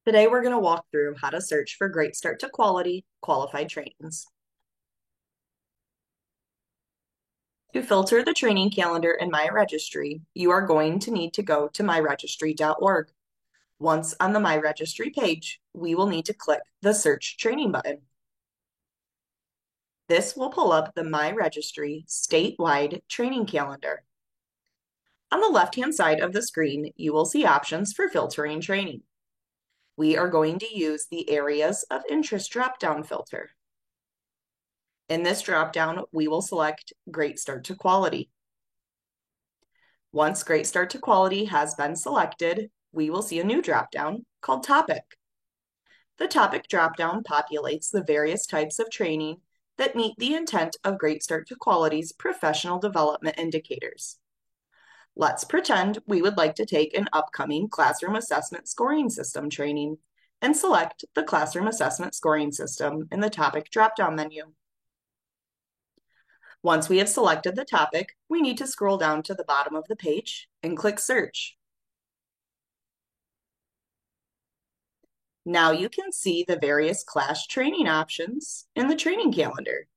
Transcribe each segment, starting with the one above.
Today, we're going to walk through how to search for Great Start to Quality qualified trainings. To filter the training calendar in My Registry, you are going to need to go to myregistry.org. Once on the My Registry page, we will need to click the Search Training button. This will pull up the My Registry statewide training calendar. On the left-hand side of the screen, you will see options for filtering training. We are going to use the Areas of Interest drop-down filter. In this dropdown, we will select Great Start to Quality. Once Great Start to Quality has been selected, we will see a new dropdown called Topic. The Topic dropdown populates the various types of training that meet the intent of Great Start to Quality's professional development indicators. Let's pretend we would like to take an upcoming classroom assessment scoring system training and select the classroom assessment scoring system in the Topic dropdown menu. Once we have selected the topic, we need to scroll down to the bottom of the page and click Search. Now you can see the various class training options in the training calendar.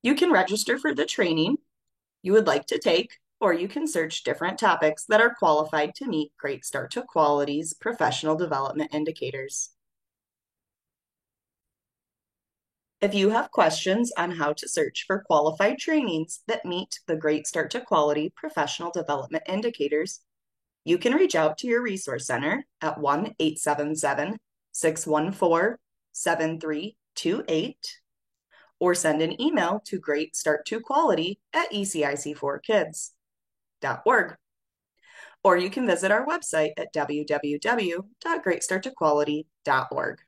You can register for the training you would like to take, or you can search different topics that are qualified to meet Great Start to Quality's professional development indicators. If you have questions on how to search for qualified trainings that meet the Great Start to Quality professional development indicators, you can reach out to your Resource Center at 1-877-614-7328 or send an email to greatstarttoquality@ecic4kids.org. Or you can visit our website at www.greatstarttoquality.org.